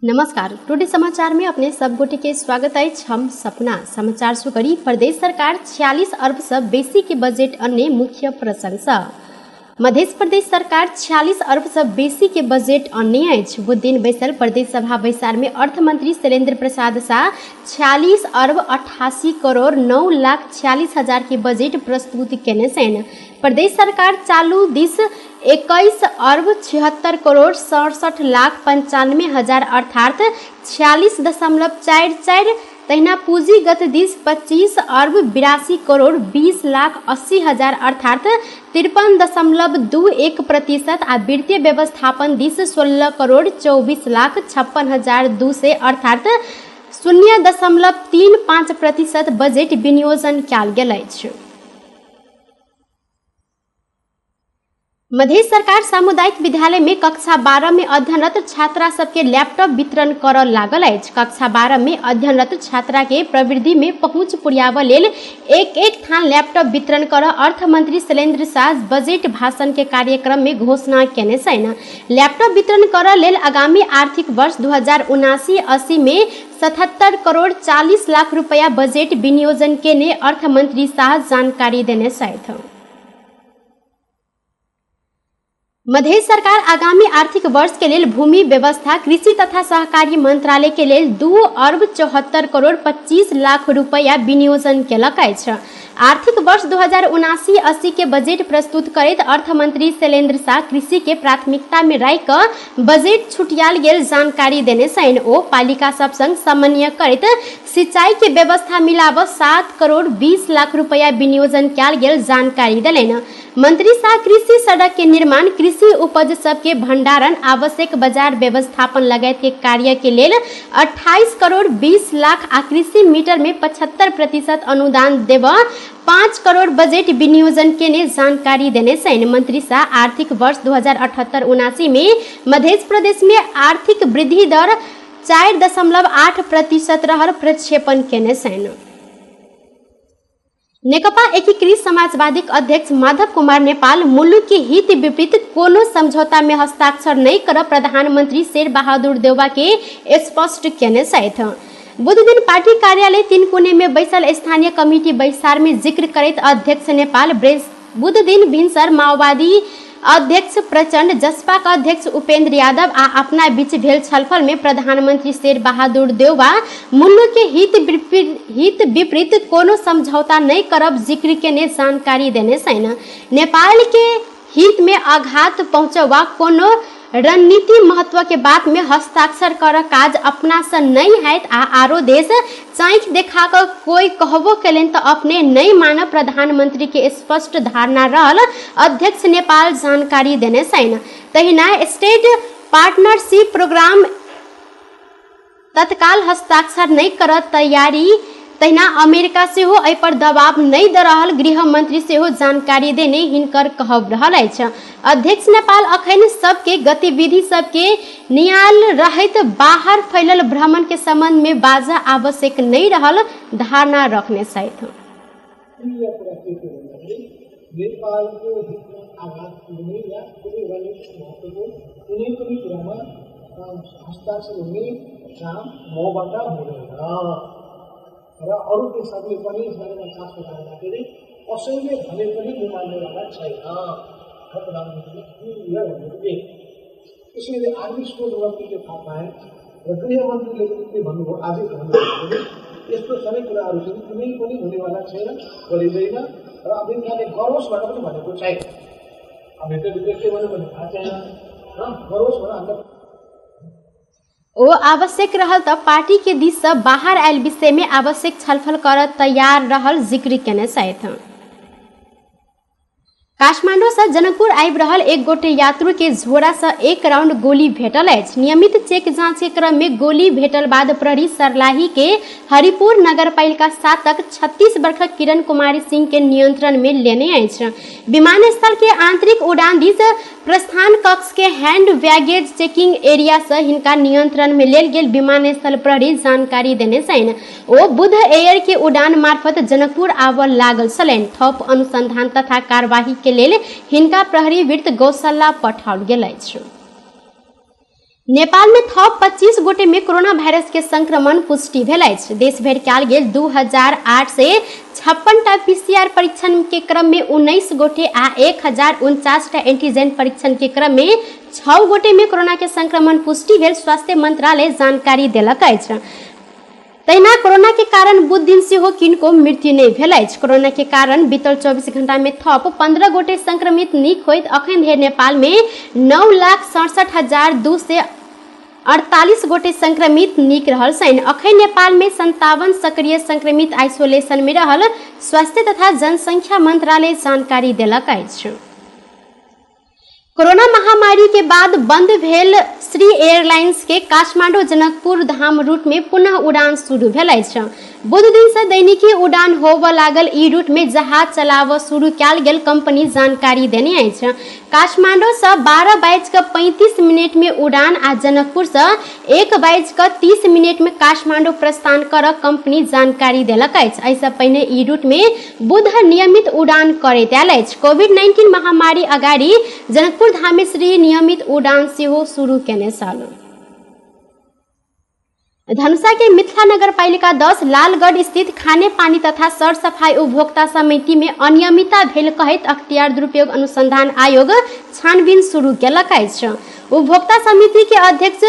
नमस्कार, टुडे समाचार में अपने सब गोटे के स्वागत है। हम सपना समाचार शुरू करी। प्रदेश सरकार 46 अरब से बेसी के बजट अन्य मुख्य प्रशंसा। मध्य प्रदेश सरकार 46 अरब से बेसी के बजट अन्य है। वो दिन बैसल प्रदेश सभा बैसार में अर्थ मंत्री शैलेंद्र प्रसाद शाह 46 अरब 88 करोड़ 9,46,000 के बजट प्रस्तुत केने छन्। प्रदेश सरकार चालू दिस 21 अरब 76 करोड़ 67,95,000 अर्थात 46.44। तहिना पूंजीगत दिस 25 अरब 82 करोड़ 20,80,000 अर्थात 53.21% आ वित्तीय व्यवस्थापन दिस 16 करोड़ 24,56,200 अर्थात 0.35% बजट विनियोजन कयल गेल अछि। मध्य सरकार सामुदायिक विद्यालय में कक्षा 12 में अध्ययनरत छात्रा सबके लैपटॉप वितरण करऽ लागल अछि। कक्षा 12 में अध्ययनरत छात्रा के प्रवृत्ति में पहुंच पुर्याबऽ लेल एक थान लैपटॉप वितरण करऽ अर्थ मंत्री शैलेंद्र शाह बजट भाषण के कार्यक्रम में घोषणा केने छन्। लैपटॉप वितरण करऽ लेल आगामी आर्थिक वर्ष 2079-80 में 77 करोड़ 40 लाख रुपया बजट विनियोजन केने अर्थ मंत्री शाह जानकारी देने छथि। मध्य सरकार आगामी आर्थिक वर्ष के लिए भूमि व्यवस्था कृषि तथा सहकारी मंत्रालय के लिए 2 अरब 74 करोड़ 25 लाख रुपया विनियोजन केलक अछि। आर्थिक वर्ष 2079-80 के बजट प्रस्तुत करैत अर्थ मंत्री शैलेंद्र शाह कृषि के प्राथमिकता में राखि कऽ बजट छुटियाल गेल जानकारी देने छन्। ओ पालिका सब संग समन्वय करैत सिंचाई के व्यवस्था मिलाबऽ 7 करोड़ 20 लाख रुपया विनियोजन कयल गेल जानकारी देलनि। मंत्री शाह कृषि सड़क के निर्माण कृषि उपज सबके भंडारण आवश्यक बाजार व्यवस्थापन लगायत के कार्य के लेल 28 करोड़ 20 लाख आ कृषि मीटर में 75% अनुदान देवऽ 5 करोड़ बजट विनियोजन केने जानकारी देने छन्। मंत्री शाह आर्थिक वर्ष 2078-79 में मध्य प्रदेश में आर्थिक वृद्धि दर 4.8% रहल प्रक्षेपण केने छन्। नेकपा एकीकृत समाजवादी अध्यक्ष माधव कुमार नेपाल मुलुक के हित विपरीत कोनो समझौता में हस्ताक्षर नहीं कर प्रधानमंत्री शेर बहादुर देउवा के स्पष्ट केने छथि। बुध दिन पार्टी कार्यालय 3 कोने में बैसल स्थानीय कमिटी बैसार में जिक्र करैत अध्यक्ष नेपाल बुध दिन भिनसर माओवादी अध्यक्ष प्रचंड जसपा का अध्यक्ष उपेंद्र यादव आ अपना बीच भेल छलफल में प्रधानमंत्री शेर बहादुर देउवा मुल्क के हित विपरीत कोनो समझौता नहीं करब जिक्र केने जानकारी देने छन्। नेपाल के हित में आघात पहुंचवा कोनो रणनीति महत्व के बात में हस्ताक्षर कर काज अपना से नहीं हैत आ आरो देश चाँख देखा कर कोई कहबो केलन तो अपने नहीं मानब प्रधानमंत्री के स्पष्ट धारणा रहल अध्यक्ष नेपाल जानकारी देने छन्। तहिना स्टेट पार्टनरशिप प्रोग्राम तत्काल हस्ताक्षर नहीं कर तैयारी तहिना अमेरिका से हो एहि पर दबाव नहीं द रहल गृह मंत्री से हो जानकारी देने हिनकर कहब रहल अछि। अध्यक्ष नेपाल अखन सबके गतिविधि सबके नियाल रहैत बाहर फैलल भ्रमण के संबंध में बाजा आवश्यक नहीं रहल धारणा रखने छथि। नेपाल को आघात हुने या कुनै रणनीतिक महत्त्वको कुनै पनि कुरामा हस्ताक्षर हुने काम मबाट हुँदैन र अरू देशहरूले पनि यसबारेमा चासो राख्दाखेरि कसैले भने पनि मान्नेवाला छैन। प्रधानमन्त्रीले क्लियर भन्नुभयो। त्यसैले आर्मी स्कुल मन्त्रीले थाहा पाए र गृहमन्त्रीले पनि के भन्नुभयो आजै भन्नुभयो यस्तो सबै कुराहरू चाहिँ कुनै पनि हुनेवाला छैन, गरिँदैन र अमेरिकाले गरोस् भनेर पनि भनेको छैन। अमेरिकाले के भन्यो भने थाहा छैन र गरोस् भनेर हामीलाई ओ आवश्यक रहल तब पार्टी के दिश से बाहर आयल विषय में आवश्यक छलफल कर तैयार रहल जिक्र केने छथि। काठमांडू से जनकपुर आबि रहल एक गोटे यात्रु के झोरा से 1 राउंड गोली भेटल अछि। नियमित चेक जांच के क्रम में गोली भेटल बाद प्रहरी सरलाही के हरिपुर नगरपालिका 7 36 वर्षक किरण कुमारी सिंह के नियंत्रण में लेने अछि। विमानस्थल के आंतरिक उड़ान दिस प्रस्थान कक्ष के हैंड बैगेज चेकिंग एरिया से हिनका नियंत्रण में लेल गेल विमानस्थल प्रहरी जानकारी देने छन्। ओ बुध एयर के उड़ान मार्फत जनकपुर आबऽ लागल छलनि। थप अनुसंधान तथा कार्यवाही के लेल हिनका प्रहरी वृत्त गौशाला पठाओल गेल अछि। नेपाल में थप 25 गोटे में कोरोना वायरस के संक्रमण पुष्टि भेल अछि। देश भरि कयल गेल 2856 टा पीसीआर परीक्षण के क्रम में 19 गोटे आ 1049 टा एंटीजन परीक्षण के क्रम में 6 गोटे में कोरोना के संक्रमण पुष्टि भेल स्वास्थ्य मंत्रालय जानकारी देलक अछि। तहिना कोरोना के कारण बुध दिन सेहो किनको मृत्यु नहीं भेल अछि। कोरोना के कारण बीतल 24 घंटा में थप 15 गोटे संक्रमित नीक होइत अखन धरि नेपाल में 9,67,248 गोटे संक्रमित नीक रहल छनि। अखन नेपाल में 57 सक्रिय संक्रमित आइसोलेशन में रहल स्वास्थ्य तथा जनसंख्या मंत्रालय जानकारी देलक अछि। कोरोना महामारी के बाद बंद भेल श्री एयरलाइंस के काठमांडू जनकपुर धाम रूट में पुनः उड़ान शुरू भेल अछि। बुध दिन से दैनिकी उड़ान होबय लागल। ई रूट में जहाज चलाव शुरू कयल गेल कंपनी जानकारी देने अछि। काठमांडू से 12:35 में उड़ान आ जनकपुर से 1:30 में काठमांडू प्रस्थान कर कंपनी जानकारी देलक अछि। एहिसँ पहिने ई रूट में बुध नियमित उड़ान करैत आयल अछि। कोविड-19 महामारी अगाड़ी जनकपुर धाम श्री नियमित उड़ान सेहो शुरू केने छल। धनुषा के मिथिला नगर पालिका 10 लालगढ़ स्थित खाने पानी तथा सर सफाई उपभोक्ता समिति में अनियमितता भेल कहैत अख्तियार दुरुपयोग अनुसंधान आयोग छानबीन शुरू केलक अछि। उपभोक्ता समिति के अध्यक्ष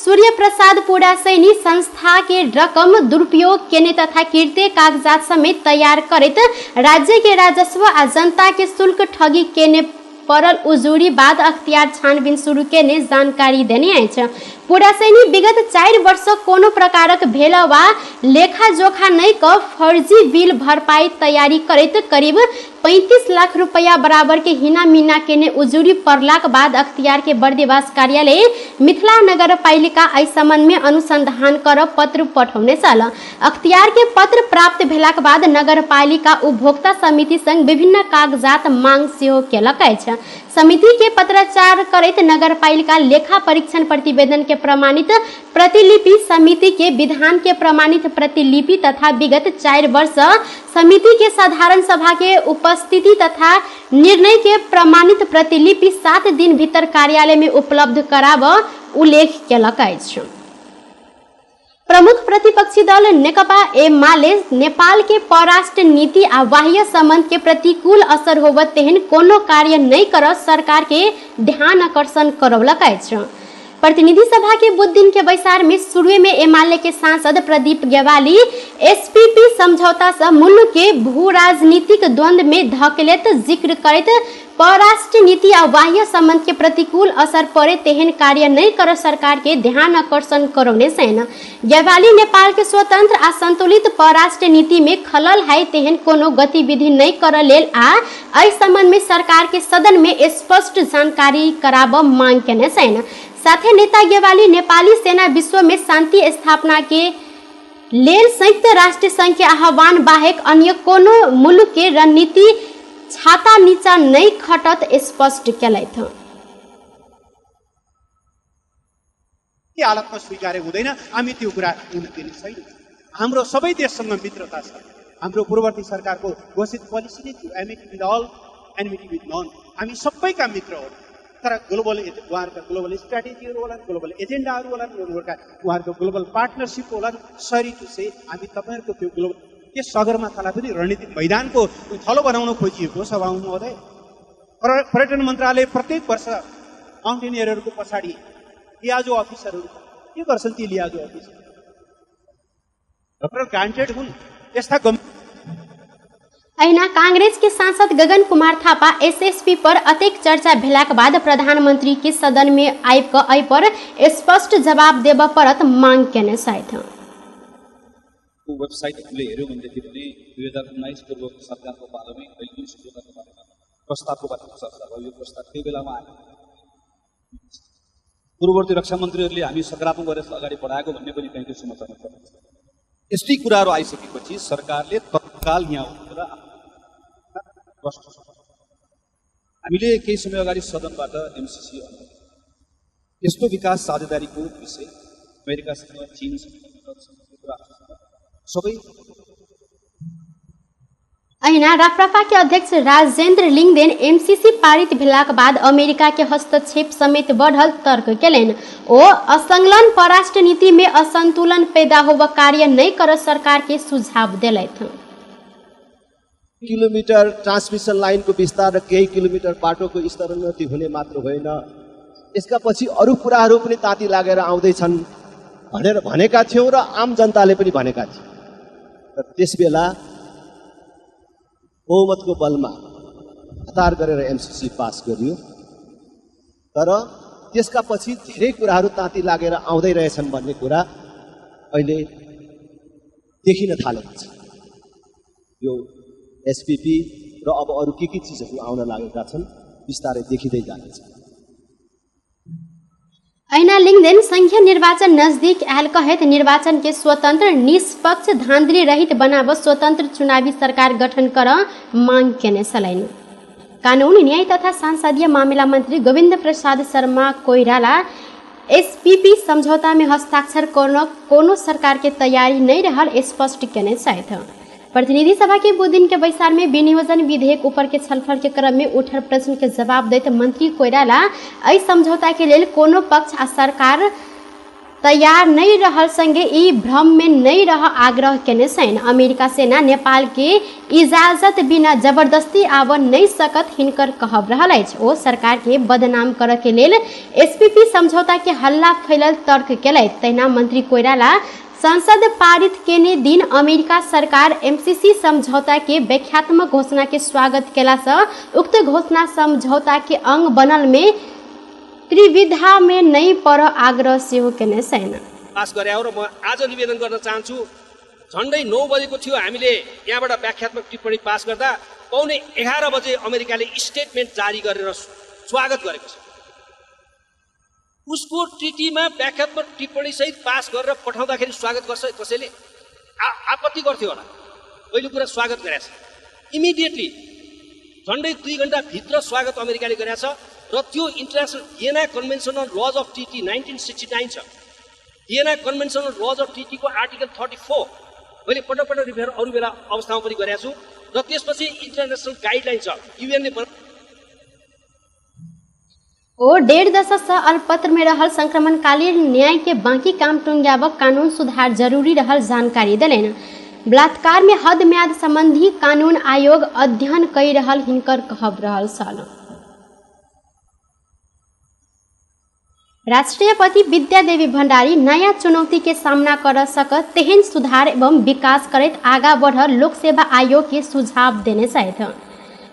सूर्य प्रसाद पुरासैनी संस्था के रकम दुरुपयोग केने तथा कीर्ति कागजात समेत तैयार करैत राज्य के राजस्व आ जनता के शुल्क ठगी केने परल उजूरी बाद अख्तियार छानबीन शुरू केने जानकारी देने अछि। पुरासैनी विगत 4 वर्ष कोनो प्रकारक भेल वा लेखा जोखा नहीं क फर्जी बिल भरपाई तैयारी करैत करीब 35 लाख रुपया बराबर के हिना मीना केने उजूरी पड़लाक बाद अख्तियार के बर्दिवास कार्यालय मिथिला नगर पालिका एहि संबंध में अनुसंधान कर पत्र पठौने छल। अख्तियार के पत्र प्राप्त भेलाक बाद नगर पालिका उपभोक्ता समिति संग विभिन्न कागजात मांग सेहो केलक अछि। समिति के पत्राचार करैत नगर पालिका लेखा परीक्षण प्रतिवेदन के प्रमाणित प्रतिलिपि, समिति के विधान के प्रमाणित प्रतिलिपि तथा विगत 4 वर्ष समिति के साधारण सभा के उपस्थिति तथा निर्णय के प्रमाणित प्रतिलिपि 7 दिन भीतर कार्यालय में उपलब्ध कराब उल्लेख केलक अछि। प्रमुख प्रतिपक्षी दल नेकपा एमाले नेपाल के परराष्ट्र नीति आ बाह्य संबंध के प्रतिकूल असर होवत तेहन कोनो कार्य नहीं कर सरकार के ध्यान आकर्षण करौलक अछि। प्रतिनिधि सभा के बुध दिन के बैसार में शुरू में एमाले के सांसद प्रदीप ग्यावाली एसपीपी समझौता से मुल्क के भू राजनीतिक द्वंद्व में धकेलैत जिक्र करैत परराष्ट्र नीति आ बाह्य संबंध के प्रतिकूल असर पड़े तेहन कार्य नहीं कर सरकार के ध्यान आकर्षण करौने छन्। ग्यावाली नेपाल के स्वतंत्र आ संतुलित परराष्ट्र नीति में खलल है तेहन कोनो गतिविधि नहीं कर लेल आ एहि संबंध में सरकार के सदन में स्पष्ट जानकारी कराब मांग केने छन्। साथे नेता ग्यावाली नेपाली सेना विश्व में शांति स्थापना के लेल संयुक्त राष्ट्र संघ के आह्वान बाहेक अन्य कोनो मुल्क के रणनीति छाता नीचा नहीं खटत स्पष्ट केलैथ। के हालतमा स्वीकार हुँदैन, हामी त्यो कुरा हुन दिने छैन। हाम्रो सबै देशसँग मित्रता छ। हाम्रो पूर्ववर्ती सरकारको घोषित पोलिसी नै थियो amity with all enmity with none. हामी सबैका मित्र हो। तर ग्लोबल उहाँहरूका ग्लोबल स्ट्राटेजीहरू होलान्, ग्लोबल एजेन्डाहरू होलान्, उहाँहरूको ग्लोबल पार्टनरसिप होलान्। सरी टु से हामी तपाईँहरूको त्यो ग्लोबल के सगरमाथालाई पनि रणनीतिक मैदानको थलो बनाउन खोजिएको छ महोदय। पर्यटन मन्त्रालय प्रत्येक वर्ष माउन्टेनियरहरूको पछाडि लियाजो अफिसरहरू के गर्छन्? ती लियाजो अफिसर ग्रान्टेड हुन्। यस्ता अहिना कांग्रेस के सांसद गगन कुमार थापा एसएसपी पर अतेक चर्चा भेलाक बाद प्रधानमंत्री के सदन में आबि क एहि पर स्पष्ट जवाब देब परत मांग केने छथि। वेबसाइटले हेर्यो भनेदेखि पनि 2019 पूर्व सरकारको पालामै कैयौं सुविधाको बारेमा प्रस्तावको बारेमा चर्चा भयो। यो प्रस्ताव त्यही बेलामा आयो। पूर्ववर्ती रक्षा मन्त्रीहरूले हामी सकारात्मक गरेर अगाडि बढाएको भन्ने पनि कहीँ समाचारमा छ। यस्तै कुराहरू आइसकेपछि सरकारले तत्काल यहाँ उठेर हामीले केही समय अगाडि सदनबाट एमसीसी यस्तो विकास साझेदारीको विषय अमेरिकासँग, चीनसँग, सबै ऐना राप्रपा के अध्यक्ष राजेंद्र लिंगदेन एमसीसी पारित भेलाक बाद अमेरिका के हस्तक्षेप समेत बढ़ल तर्क केलनि। ओ असंलग्न परराष्ट्र नीति में असंतुलन पैदा होब कार्य नहीं कर सरकार के सुझाव दिलथि। किलोमिटर ट्रान्समिसन लाइनको विस्तार र केही किलोमिटर बाटोको स्तरोन्नति हुने मात्र होइन, यसका पछि अरू कुराहरू पनि ताती लागेर आउँदैछन् भनेर भनेका थियौँ र आम जनताले पनि भनेका थिए। र त्यसबेला बहुमतको बलमा हतार गरेर एमसीसी पास गरियो, तर त्यसका पछि धेरै कुराहरू ताती लागेर आउँदै रहेछन् भन्ने कुरा अहिले देखिन थालेको छ। यो एसपीपी र अब अरू के चिजहरू आउन लागेका छन्, बिस्तारै देखिँदै जानेछ। ऐना लिंगदेन संघीय निर्वाचन नजदीक आयल कहत निर्वाचन के स्वतंत्र निष्पक्ष धांधली रहित बनाव स्वतंत्र चुनावी सरकार गठन कर मांग केने छलैन। कानून न्याय तथा संसदीय मामला मंत्री गोविंद प्रसाद शर्मा कोइराला एसपीपी समझौता में हस्ताक्षर कोनो सरकार के तैयारी नहीं रहल स्पष्ट केने छथि। प्रतिनिधि सभा के बुध के बैसार में विनियोजन विधेयक ऊपर के छलफल के क्रम में उठल प्रश्न के जवाब देत मंत्री कोइराला एहि समझौता के लेल कोनो पक्ष आ सरकार तैयार नहीं रहल संगे ई भ्रम में नहीं रह आग्रह केने छन्। अमेरिका सेना नेपाल के इजाजत बिना जबरदस्ती आव नहीं सकत हिनकर कहब रहल अछि। ओ सरकार के बदनाम कर के लेल एसपीपी समझौता के हल्ला फैलल तर्क केलथि। तहिना मंत्री कोइराला संसद पारित केने दिन अमेरिका सरकार एमसीसी समझौता के व्याख्यात्मक घोषणा के स्वागत केला से उक्त घोषणा समझौता के अंग बनल में त्रिविधा में नहीं पर आग्रह सेहो केने छैन। पास गरे हो र म आज निवेदन गर्न चाहन्छु। झन्डै 9 बजेको थियो, हामीले यहाँबाट व्याख्यात्मक टिप्पणी पास गर्दा 11:15 बजे अमेरिकाले स्टेटमेन्ट जारी गरेर स्वागत गरेको छ। उसको ट्रिटीमा व्याख्यात्मक टिप्पणी सहित पास गरेर पठाउँदाखेरि स्वागत गर्छ कसैले? आपत्ति गर्थ्यो होला। पहिलो कुरा स्वागत गरेछ, इमिडिएटली झन्डै 2 घण्टा भित्र स्वागत अमेरिकाले गरेछ र त्यो इन्टरनेसनल भियना कन्भेन्सन अन लज अफ ट्रिटी 1969 छ। भियना कन्भेन्सन अन लज अफ ट्रिटीको आर्टिकल 34 मैले पटक रिफर अरू बेला अवस्थामा पनि गरेको छु र त्यसपछि इन्टरनेसनल गाइडलाइन छ युएनले। ओ 1.5 दशक से अल्पत्र में रहल संक्रमणकालीन न्याय के बाकी काम टुंग्याब कानून सुधार जरूरी रहल जानकारी दिलेन। बलात्कार में हद म्याद संबंधी कानून आयोग अध्ययन कई रहल हिनकर कहब रहल साल। राष्ट्रपति विद्यादेवी भण्डारी नया चुनौती के सामना कर सकत तेहन सुधार एवं विकास करत आगा बढ़ लोक सेवा आयोग के सुझाव देने छथि।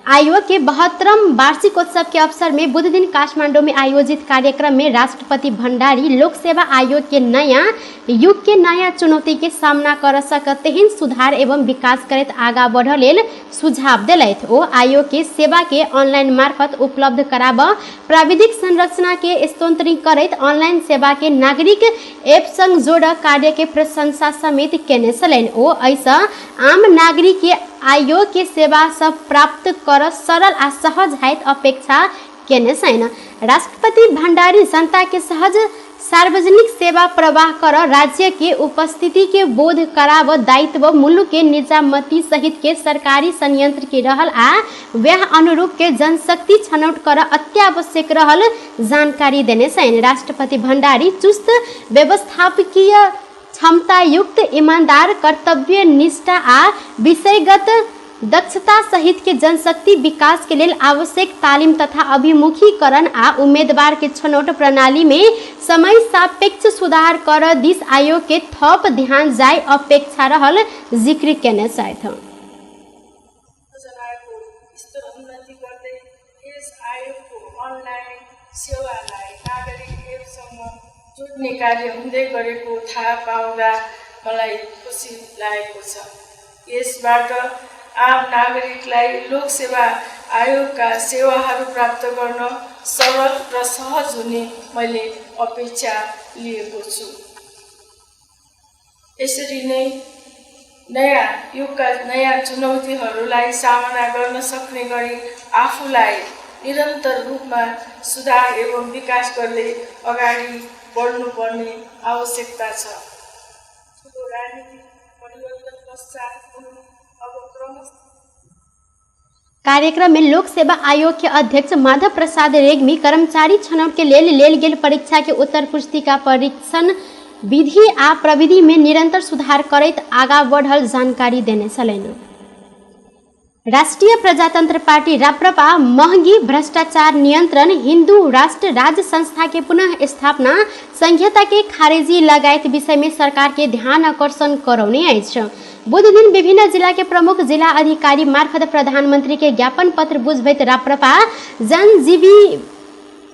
आयोग के 72वां वार्षिकोत्सव के अवसर में बुध दिन काठमांडू में आयोजित कार्यक्रम में राष्ट्रपति भण्डारी लोक सेवा आयोग के नया युग के नया चुनौती के सामना कर सकत तेहन सुधार एवं विकास करत आगा बढ़ लेल सुझाव दिलथि। ओ आयोग के सेवा के ऑनलाइन मार्फत उपलब्ध कराब, प्राविधिक संरचना के स्तरोन्नत करत ऑनलाइन सेवा के नागरिक ऐप संग जोड़ कार्य के प्रशंसा समेत केने छलनि। ओ ऐसा आम नागरिक के आयोग के सेवा सब प्राप्त कर सरल आ सहज हैत अपेक्षा केने छैन। राष्ट्रपति भण्डारी जनता के सहज सार्वजनिक सेवा प्रवाह कर राज्य के उपस्थिति के बोध कराव दायित्व मुल्क के निजामती सहित के सरकारी संयंत्र के रहल आ वह अनुरूप के जनशक्ति छनौट कर अत्यावश्यक रहल जानकारी देने छैन। राष्ट्रपति भण्डारी चुस्त व्यवस्थापकीय क्षमता युक्त ईमानदार कर्तव्य निष्ठा आ विषयगत दक्षता सहित के जनशक्ति विकास के लिए आवश्यक तालीम तथा अभिमुखीकरण आ उम्मीदवार के छनौट प्रणाली में समय सापेक्ष सुधार कर दिस आयोग के थप ध्यान जाय अपेक्षा रहल जिक्र केने छथि। जुट्ने कार्य हुँदै गरेको थाहा पाउँदा मलाई खुसी लागेको छ। यसबाट आम नागरिकलाई लोक सेवा आयोगका सेवाहरू प्राप्त गर्न सरल र सहज हुने मैले अपेक्षा लिएको छु। यसरी नै नयाँ युगका नयाँ चुनौतीहरूलाई सामना गर्न सक्ने गरी आफूलाई निरन्तर रूपमा सुधार एवं विकास गर्दै अगाडि बढ्नुपर्ने आवश्यकता छ। ठुलो राजनीतिक परिवर्तन पश्चात अब क्रमशः कार्यक्रम में लोक सेवा आयोग के अध्यक्ष माधव प्रसाद रेग्मी कर्मचारी छनौट के लेल गेल परीक्षा के उत्तर पुस्तिका परीक्षण विधि आ प्रविधि में निरंतर सुधार करैत आगा बढ़ल जानकारी देने छलैन। राष्ट्रीय प्रजातंत्र पार्टी राप्रपा महंगी भ्रष्टाचार नियंत्रण हिंदू राष्ट्र राज्य संस्था के पुनः स्थापना संहिता के खारिजी लगायत विषय में सरकार के ध्यान आकर्षण करौने अछि। बुध दिन विभिन्न जिला के प्रमुख जिला अधिकारी मार्फत प्रधानमंत्री के ज्ञापन पत्र बुझबैत राप्रपा जनजीवी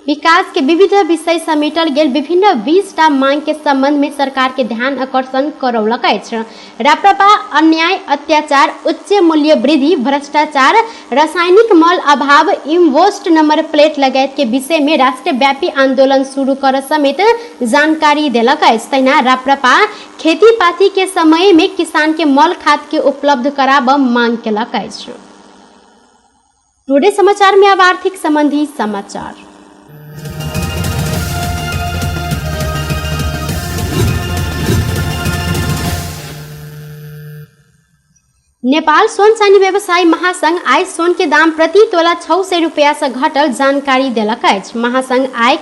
विकास के विविध विषय समेटल गेल विभिन्न 20टा मांग के संबंध में सरकार के ध्यान आकर्षण करौलक अछि। राप्रपा अन्याय अत्याचार उच्च मूल्य वृद्धि भ्रष्टाचार रासायनिक मल अभाव इम्पोस्ट नंबर प्लेट लगायत के विषय में राष्ट्रव्यापी आंदोलन शुरू कर समेत जानकारी देलक अछि। तहिना राप्रपा खेती पाती के समय में किसान के मल खाद के उपलब्ध कराब मांग केलक अछि। टुडे समाचार में अब आर्थिक संबंधी समाचार। नेपाल सोन चानी व्यवसायी महासंघ आय सोन के दाम प्रति तोला 600 रुपया से घटल जानकारी देलक अछि। महासंघ आय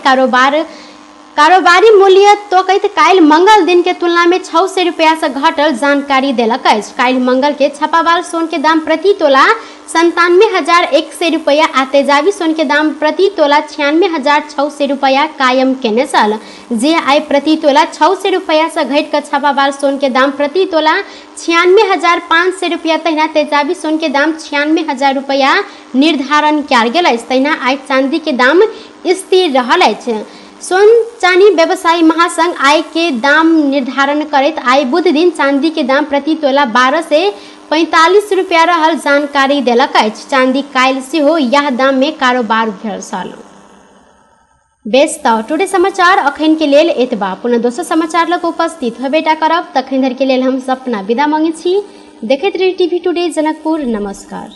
कारोबारी मूल्य तोकैत काल्हि मंगल दिन के तुलना में 600 रुपया से घटल जानकारी देलक अछि। काल्हि मंगल के छापावाल सोन के दाम प्रति तोला 97,100 रुपया आ तेजाबी सोन के दाम प्रति तोला 96,600 रुपया कायम केने छल। जे आय प्रति तोला 600 रुपया से घट कर छापावाल सोन के दाम प्रति तोला 96,500 रुपया तहिना तेजाबी सोन के दाम 96,000 रुपया निर्धारण कयल गेल अछि। तहिना आय चांदी के दाम स्थिर रहल अछि। सोन चानी व्यवसायी महासंघ आय के दाम निर्धारण करैत आय बुध दिन चांदी के दाम प्रति तोला 12 से 45 रुपया रहल जानकारी देलक अछि। चांदी काल्हि सेहो यह दाम में कारोबार भेल छल। बेस तऽ टुडे समाचार अखन के लेल एतबा। पुनः दोसर समाचार लग उपस्थित हेबेटा करब। तखन धरि के लेल हम सपना विदा मांगै छी। देखैत रही टीवी टुडे जनकपुर। नमस्कार।